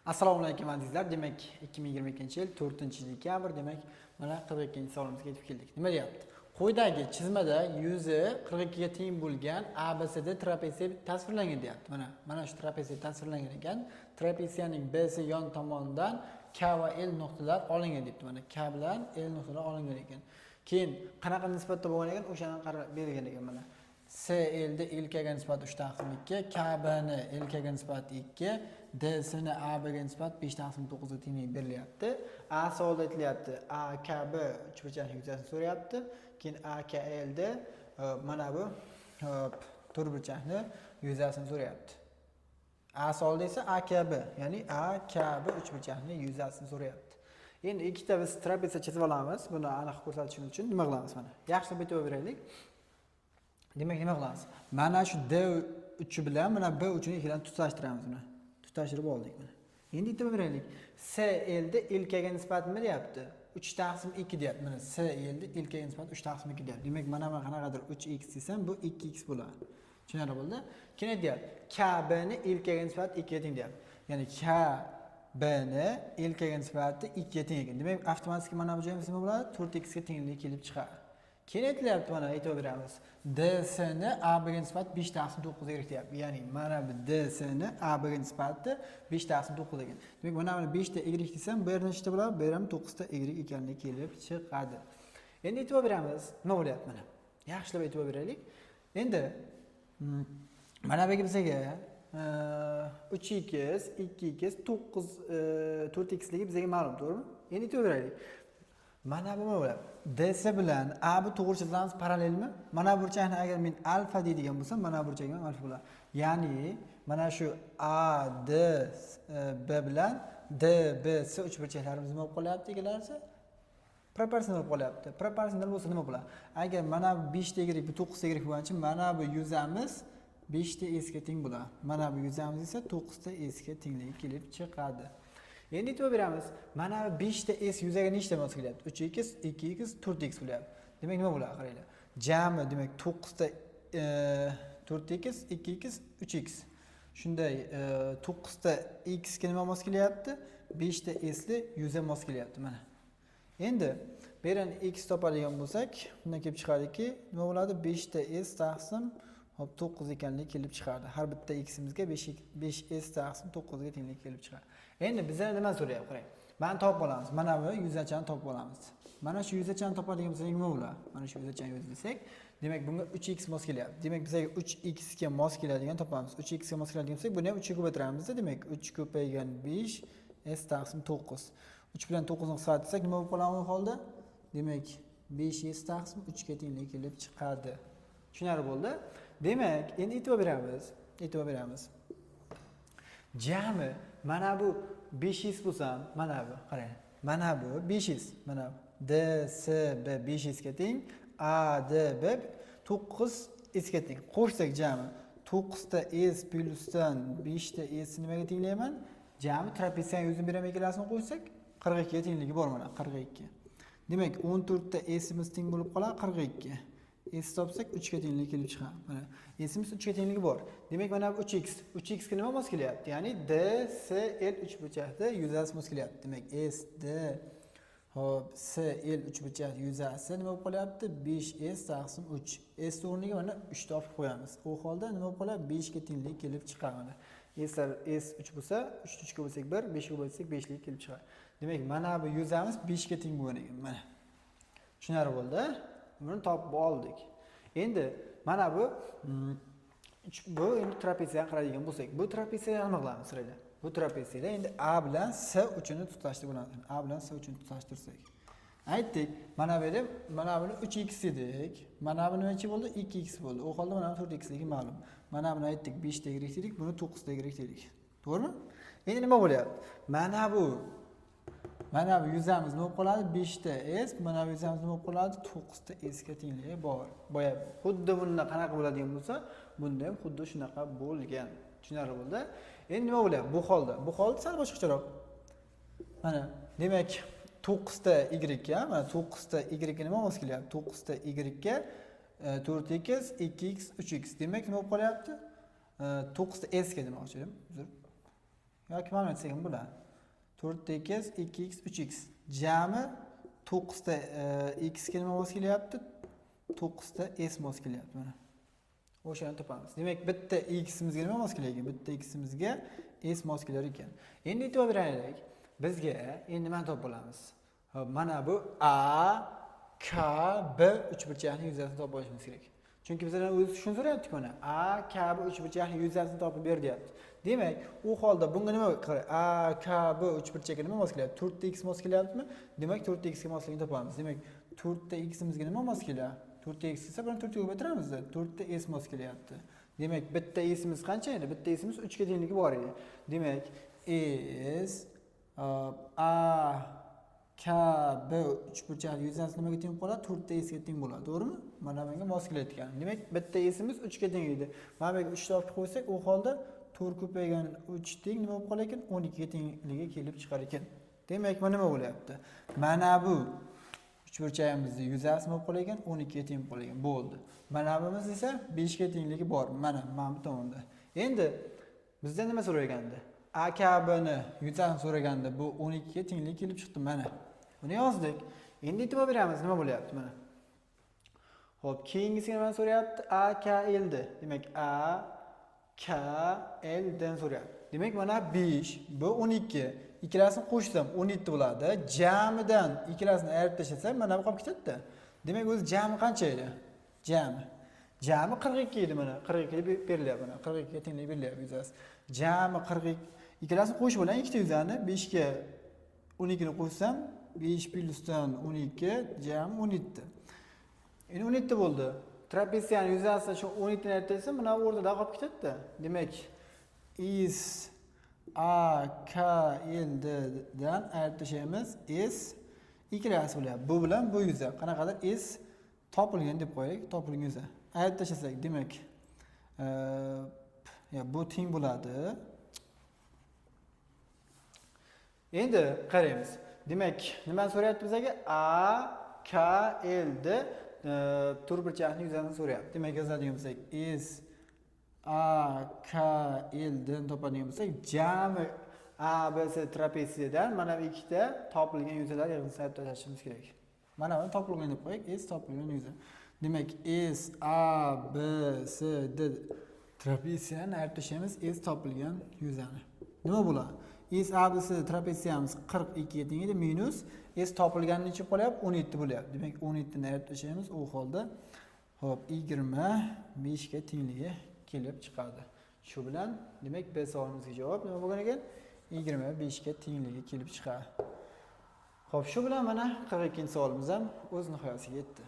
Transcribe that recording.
Assalomu alaykum azizlar. Demak, 2022-yil 4-dekabr, demak, mana 42-savolimizga yetib keldik. Nima deyapti? Quyidagi chizmada yuzi 42 ga teng bo'lgan ABCD trapeziya tasvirlangan deyapti. Mana shu trapeziya tasvirlangan ekan. Trapeziyaning BC yon tomonidan K va L nuqtalar olingan debdi. Mana K bilan L nuqtalar olingan ekan. Keyin qanaqa nisbatda bo'lgan ekan, o'shani qarab bergan ekan mana. CL da LK ga nisbat 3/2, KB ni LK ga nisbat 2, DC ni AB ga nisbat 5/9 ga teng berilyapti. A savolda aytilyapti, AKB uchburchak yuzasini so'rayapti. Keyin AKL da mana bu to'rtburchakni yuzasini so'rayapti. A savolda esa AKB, ya'ni AKB uchburchakni yuzasini so'rayapti. Endi ikkita biz trapeziya chizib olamiz. Buni aniq ko'rsatishimiz uchun nima qilamiz mana? Yaxshilab bitib beraylik. Demak, nima qilamiz? Mana shu D3 bilan mana B3 ni ikkidan tutashtiramiz buni. Tutashtirib oldik mana. Endi aytib beraylik. CL da LK ga nisbat nima deyapti? 3/2 deyapti. Mana CL da LK ga nisbat 3/2 deyapti. Demak, mana qanaqadir 3x desam, bu 2x bo'ladi. Tushunarli bo'ldi? Keyin deyapti, KB ni LK ga nisbat 2 ga teng deyapti. Ya'ni KB ni LK ga nisbati 2 ga teng ekan. Demak, avtomatik mana bu joyimiz nima bo'ladi? 4x ga tenglik kelib chiqadi. Keyin aytilyapti, mana aytib beramiz. DC ni AB ga nisbat 5/9 ga deyapti. Ya'ni mana bu DC ni AB ga nisbati 5/9 ekan. Demak, mana 5 ta y desam, bu yerda nechta bo'ladi? Bu yerda 9 ta y ekanligi kelib chiqadi. Endi aytib beramiz, nima bo'lyapti mana? Yaxshilab aytib beraylik. Endi mana bu bizga 3x, 2x, 9 4x ligi bizga ma'lum, to'g'rimi? Endi aytib beraylik. Mana bu nima bo'ladi? DC bilan AB to'g'ri chizamiz parallelmi? Mana bu burchakni agar men alfa deydigan bo'lsam, mana bu burchak ham alfa bo'ladi. Ya'ni mana shu ADB bilan DBC uchburchaklarimiz nima bo'lib qolyapti egalarsa? Proporsional bo'lib qolyapti. Proporsional bo'lsa nima bo'ladi? Agar mana bu 5 ta y bu 9 ta y bo'lgan uchun mana bu yuzamiz 5 ta s ga teng bo'ladi. Mana bu yuzamiz esa 9 ta s ga tengligi kelib chiqadi. Endi aytib beramiz. Mana 5 ta s yuzaga nechta mos kelyapti? 3x, 2x, 4x bo'lyapti. Demak, nima bo'ladi? Qaranglar. Jami demak 9 ta 4x, 2x, 3x. Shunday 9 ta x ga nima mos kelyapti? 5 ta s li yuza mos kelyapti mana. Endi bu yerdan x topadigan bo'lsak, bundan kelib chiqadiki, nima bo'ladi? 5 ta s taqsim 9 ekanligi kelib chiqadi. Har bitta x'imizga 5s taqsim 9 ga tenglik kelib chiqadi. Endi bizdan nima so'rayapti? Qarang. Mana topib olamiz. Mana bu yuzachani topib olamiz. Mana shu yuzachani topadigan bo'lsak nima bo'ladi? Mana shu yuzachani yozsak, demak bunga 3x mos kelyapti. Demak bizga 3x ga mos keladigan topamiz. 3x ga mos keladigan bo'lsak, buni ham 3 ga ko'paytiramiz. Demak 3 ko'paygan 5 s taqsim 9. 3 bilan 9 ni qisqartirsak nima bo'lib qoladi bu holda? Demak 5s taqsim 3 ga tenglik kelib chiqadi. Tushunarli bo'ldi? Demak, endi e'tibor beramiz. Jami mana bu 5s bo'lsa, mana bu, qarang. Mana bu 5s, mana bu DCB 5s ga teng, ADB 9s ga teng. Qo'shsak jami 9 ta s plyusdan 5 ta s nimaga tenglayman? Jami trapeziyaning yuzini beraman ikkalasini qo'shsak 42 ga tengligi bor mana, 42. Demak, 14 ta s'imiz teng bo'lib qoladi 42. S topsak 3 ga tenglik kelib chiqadi. Mana s'imiz 3 ga tengligi bor. Demak, mana bu 3x. 3x ga nima mos kelyapti? Ya'ni DCL uchburchakda yuzasi mos kelyapti. Demak, SD CL uchburchak yuzasi nima bo'lib qolyapti? 5s taqsim 3. S o'rniga mana 3 topib qo'yamiz. U holda nima bo'lib qoladi? 5 ga tenglik kelib chiqadi mana. S 3 bo'lsa, 3 3 ga bo'lsak 1, 5 ga bo'lsak 5 lik kelib chiqadi. Demak, mana bu yuzamiz 5 ga teng bo'lgan ekan mana. Tushunarli bo'ldi? Buni topib oldik. Endi mana bu endi trapeziyani qaraydigan bo'lsak, bu trapeziyani nima qilamiz sizlar? Bu trapeziyada endi A bilan S uchini tutashtirib bo'ladi. A bilan S uchini tutashtirsak. Aytdik, mana bu yerda mana buni 3x dedik. Mana bu necha bo'ldi? 2x bo'ldi. U holda mana 4x ligi ma'lum. Mana buni aytdik 5 ta y dedik, buni 9 ta y dedik. To'g'rimi? Endi nima bo'lyapti? Mana bu yuzamiz nima bo'lib qoladi? 5 ta s, mana bu yuzamiz nima bo'lib qoladi? 9 ta s ga tengligi bor. Boya xuddi bunda qanaqa bo'ladigan bo'lsa, bunda ham xuddi shunaqa bo'lgan. Tushunarli bo'ldi? Endi nima bo'lyapti? Bu holda sal boshqacharoq. Mana, demak 9 ta y ga, mana 9 ta y ga nima mos kelyapti? 9 ta y ga 4x, 2x, 3x. Demak nima bo'lib qolyapti? 9 ta s ga demoqchi edim. Uzr. yoki mana desak ham bo'ladi. 4x, 2x, 3x. Jami 9 ta x ga nima mos kelyapti? 9 ta s mos kelyapti mana. O'shani topamiz. Demak, bitta x imizga nima mos kelar ekan? Bitta x imizga s mos kelar ekan. Endi e'tibor beraylik. Bizga endi nima topib olamiz? Hop, mana bu a k b uchburchakning yuzasini topib olishimiz kerak. Chunki bizlardan o'zi shuni so'rayapti mana. A k b uchburchakning yuzasini topib ber deyapti. Demak, u holda bunga nima qiladi? A k b uchburchakka nima mos kelyapti? 4x mos kelyaptimi? Demak, 4x ga mosligini topamiz. Demak, 4 ta x imizga nima mos kelyapti? 4x esa bilan 4 ga ko'paytiramiz. 4 ta s mos kelyapti. Demak, bitta s'imiz qancha edi? Bitta s'imiz 3 ga tengligi bor edi. Demak, s a k b uchburchak yuzasi nimaga teng bo'ladi? 4 ta s ga teng bo'ladi, to'g'rimi? Mana bunga mos kelayotgan. Demak, bitta s'imiz 3 ga teng edi. Mana bu 3 topib qo'ysak, u holda 4 ko'paygan 3 teng nima bo'lib qolar ekan? 12 ga tengligi kelib chiqar ekan. Demak, mana nima bo'lyapti? Mana bu uchburchagimizni yuzasi nima bo'lib qolar ekan? 12 ga teng bo'lib ekan. Bo'ldi. Mana buyimiz esa 5 ga tengligi bor. Mana bu tomonda. Endi bizdan nima so'ragandi? A k b ni yuzasini so'raganda bu 12 ga tenglik kelib chiqdi mana. Buni yozdik. Endi e'tibor beramiz, nima bo'lyapti mana. Xo'p, keyingisi nima so'rayapti? A k l ni. Demak, A k l dan so'rayapti. Demak, mana 5, bu 12. Ikkalasini qo'shsam 17 bo'ladi. Jamidan ikkalasini ayirib tashlasam, mana bu qolib ketadi. Demak, o'zi jami qancha edi? Jami 42 edi mana. 42 deb berilyapti mana. 42 ga tenglik berilyapti yuzasi. Jami 42. Ikkalasini qo'shib bilan ikkita yuzani 5 ga 12 ni qo'shsam 5 plyusdan 12 jami 17. Endi 17 bo'ldi. Trapeziyaning yuzasi shu 12 ni aytsa, mana bu o'rtada qolib ketadi. Demak, is a k l dan ayirib tashlaymiz. S ikkalasi bo'lyapti. Bu bilan bu yuza. Qanaqadir s topilgan deb qo'yaylik, topilgan yuza. Ayirib tashlasak, demak, bu teng bo'ladi. Endi qaraymiz. Demak, nimani so'rayapti bizga? A k l ni to'rtburchakning yuzasini so'rayapti. Demak, yozadigan bo'lsak, s a k l dan topadigan bo'lsak, jami a b c trapeziyadan mana bu ikkita topilgan yuzalar yig'indisini ayirib tashlashimiz kerak. Mana buni topilgan deb qo'yaylik, s topilgan yuza. Demak, s a b c d trapeziyani ayirib tashlaymiz, s topilgan yuzani. Nima bo'ladi? S a b c trapeziyamiz 42 ga teng edi, minus s topilganini ichib qolyapti, 17 bo'lyapti. Demak, 17 ni ayirib tashlaymiz, u holda hop 25 ga tengligi kelib chiqadi. Shu bilan, demak, B savolimizga javob nima bo'lgan ekan? 25 ga tengligi kelib chiqadi. Xo'p, shu bilan mana 42-savolimuz ham o'z nihoyasiga yetdi.